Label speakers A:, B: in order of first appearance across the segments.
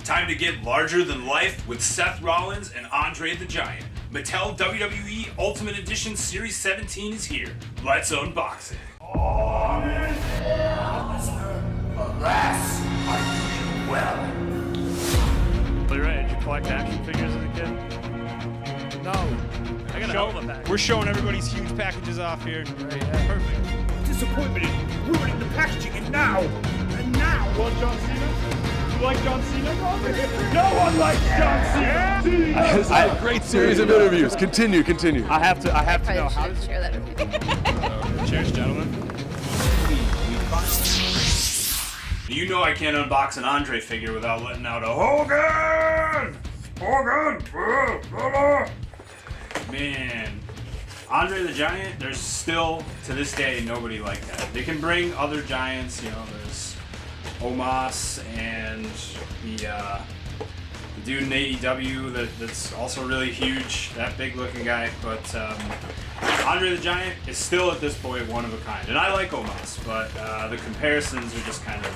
A: Time to get larger than life with Seth Rollins and Andre the Giant. Mattel WWE Ultimate Edition Series 17 is here. Let's unbox it.
B: Alas, I feel well.
C: Right, did you collect action figures as a kid?
D: No.
C: I got a hell of a package.
D: We're showing everybody's huge packages off here.
C: Right, yeah.
D: Perfect.
B: Disappointment is ruining the packaging, and now.
D: You want John Cena? You like John Cena? No one likes John Cena!
E: This is a great series of interviews. Continue.
C: I have to know how to
F: share that with me.
D: Cheers, gentlemen.
A: You know I can't unbox an Andre figure without letting out a Hogan! Man, Andre the Giant, there's still, to this day, nobody like that. They can bring other giants, you know, there's Omos and the dude in AEW that's also really huge, that big looking guy, but Andre the Giant is still at this point one of a kind. And I like Omos, but the comparisons are just kind of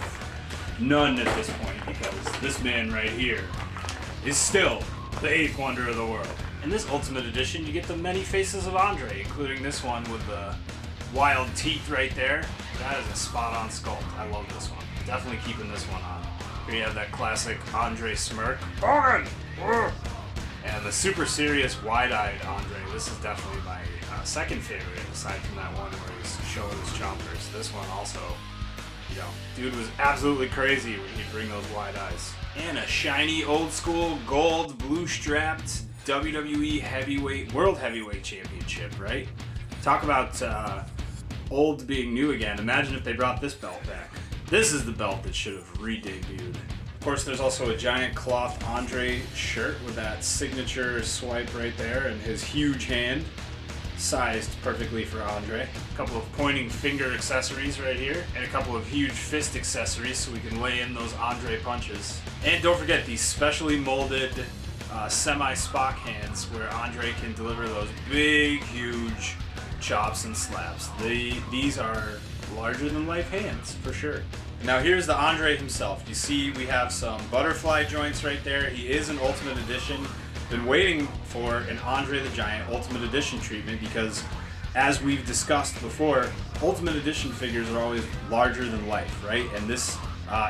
A: none at this point, because this man right here is still the 8th wonder of the world. In this Ultimate Edition, you get the many faces of Andre, including this one with the wild teeth right there. That is a spot-on sculpt. I love this one. Definitely keeping this one on. Here you have that classic Andre smirk. Hogan! And the super serious, wide-eyed Andre. This is definitely my second favorite, aside from that one where he's showing his chompers. This one also, you know, dude was absolutely crazy when he'd bring those wide eyes. And a shiny, old-school, gold, blue-strapped WWE World Heavyweight Championship, right? Talk about old being new again. Imagine if they brought this belt back. This is the belt that should have re-debuted. Of course, there's also a giant cloth Andre shirt with that signature swipe right there and his huge hand, sized perfectly for Andre. A couple of pointing finger accessories right here, and a couple of huge fist accessories so we can lay in those Andre punches. And don't forget these specially molded semi-Spock hands where Andre can deliver those big, huge chops and slaps. These are larger-than-life hands, for sure. Now here's the Andre himself. You see we have some butterfly joints right there. He is an Ultimate Edition. Been waiting for an Andre the Giant Ultimate Edition treatment because, as we've discussed before, Ultimate Edition figures are always larger than life, right? And this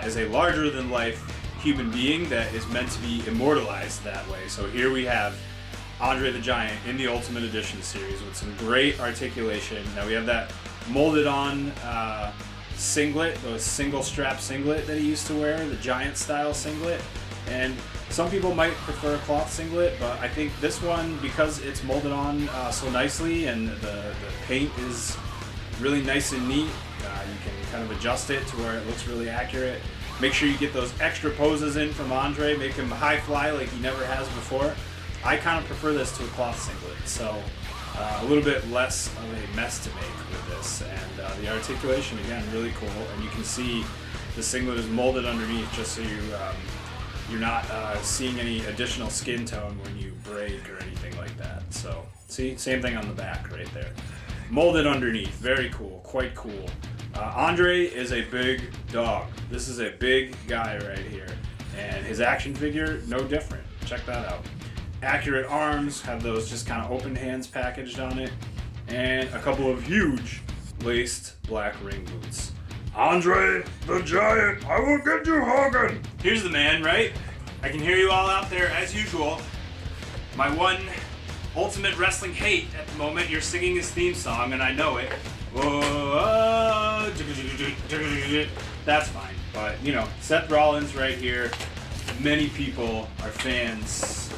A: is a larger than life human being that is meant to be immortalized that way. So here we have Andre the Giant in the Ultimate Edition series with some great articulation. Now we have that molded on singlet, the single strap singlet that he used to wear, the Giant style singlet. And some people might prefer a cloth singlet, but I think this one, because it's molded on so nicely and the paint is really nice and neat, you can kind of adjust it to where it looks really accurate. Make sure you get those extra poses in from Andre, make him high fly like he never has before. I kind of prefer this to a cloth singlet, so a little bit less of a mess to make with this. And the articulation, again, really cool. And you can see the singlet is molded underneath just so you're not seeing any additional skin tone when you break or anything like that. So, see, same thing on the back right there. Molded underneath, very cool, quite cool. Andre is a big dog. This is a big guy right here. And his action figure, no different. Check that out. Accurate arms, have those just kind of open hands packaged on it. And a couple of huge laced black ring boots. Andre the Giant, I will get you, Hogan! Here's the man, right? I can hear you all out there as usual. My one ultimate wrestling hate at the moment, you're singing his theme song and I know it. That's fine, but you know, Seth Rollins right here. Many people are fans,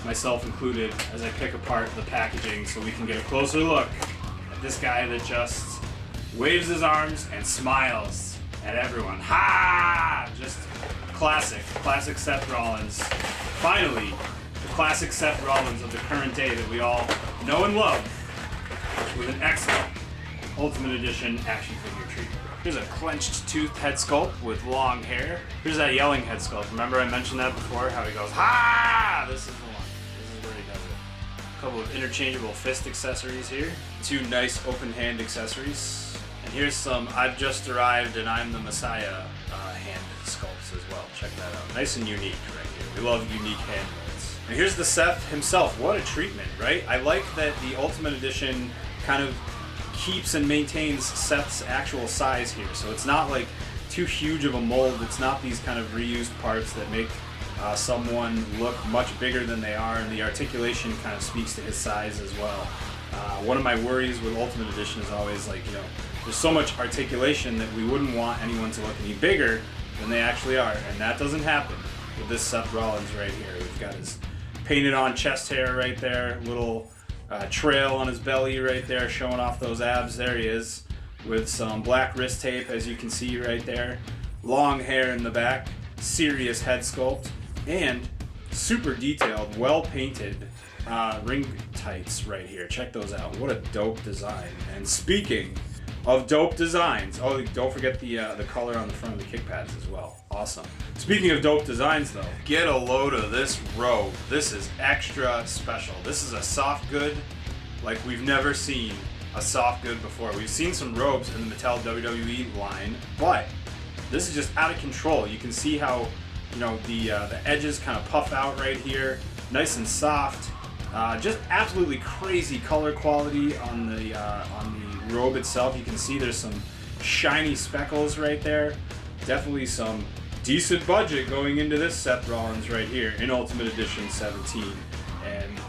A: myself included, as I pick apart the packaging so we can get a closer look at this guy that just waves his arms and smiles at everyone. Ha! Just classic Seth Rollins. Finally, the classic Seth Rollins of the current day that we all know and love, with an excellent Ultimate Edition action figure treatment. Here's a clenched tooth head sculpt with long hair. Here's that yelling head sculpt. Remember I mentioned that before, how he goes, ha! This is the one. This is where he does it. A couple of interchangeable fist accessories here. 2 nice open hand accessories. And here's some I've just arrived and I'm the Messiah hand sculpts as well. Check that out. Nice and unique right here. We love unique hand molds. And here's the Seth himself. What a treatment, right? I like that the Ultimate Edition kind of keeps and maintains Seth's actual size here. So it's not like too huge of a mold. It's not these kind of reused parts that make someone look much bigger than they are, and the articulation kind of speaks to his size as well. One of my worries with Ultimate Edition is always like, you know, there's so much articulation that we wouldn't want anyone to look any bigger than they actually are, and that doesn't happen with this Seth Rollins right here. We've got his painted on chest hair right there, little trail on his belly right there showing off those abs. There he is with some black wrist tape, as you can see right there. Long hair in the back, serious head sculpt, and super detailed, well painted ring tights right here. Check those out. What a dope design. And speaking of dope designs, oh, don't forget the color on the front of the kick pads as well. Awesome. Speaking of dope designs though, get a load of this robe. This is extra special. This is a soft good like we've never seen a soft good before. We've seen some robes in the Mattel WWE line, but this is just out of control. You can see how, you know, the edges kind of puff out right here, nice and soft. Just absolutely crazy color quality on the robe itself. You can see there's some shiny speckles right there. Definitely some decent budget going into this Seth Rollins right here in Ultimate Edition 17. And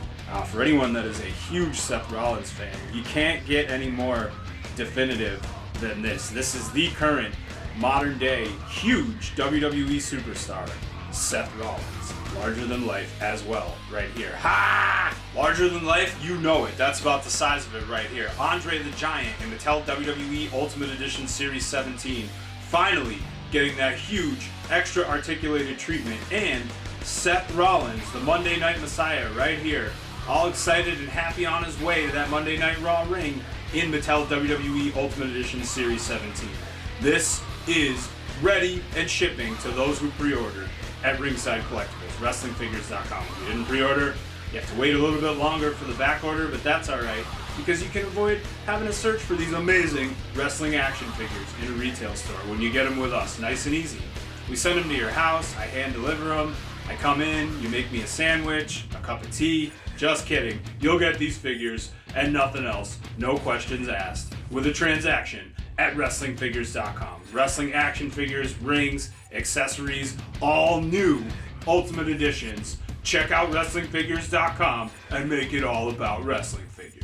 A: for anyone that is a huge Seth Rollins fan, you can't get any more definitive than this. This is the current modern day huge WWE superstar, Seth Rollins. Larger than life as well, right here. Ha! Larger than life, you know it. That's about the size of it right here. Andre the Giant in Mattel WWE Ultimate Edition Series 17. Finally getting that huge, extra articulated treatment. And Seth Rollins, the Monday Night Messiah, right here. All excited and happy on his way to that Monday Night Raw ring in Mattel WWE Ultimate Edition Series 17. This is ready and shipping to those who pre-ordered at Ringside Collectibles, WrestlingFigures.com. If you didn't pre-order, you have to wait a little bit longer for the back order, but that's alright, because you can avoid having to search for these amazing wrestling action figures in a retail store when you get them with us, nice and easy. We send them to your house, I hand deliver them, I come in, you make me a sandwich, a cup of tea. Just kidding, you'll get these figures and nothing else, no questions asked, with a transaction at WrestlingFigures.com. Wrestling action figures, rings, accessories, all new Ultimate Editions. Check out WrestlingFigures.com and make it all about wrestling figures.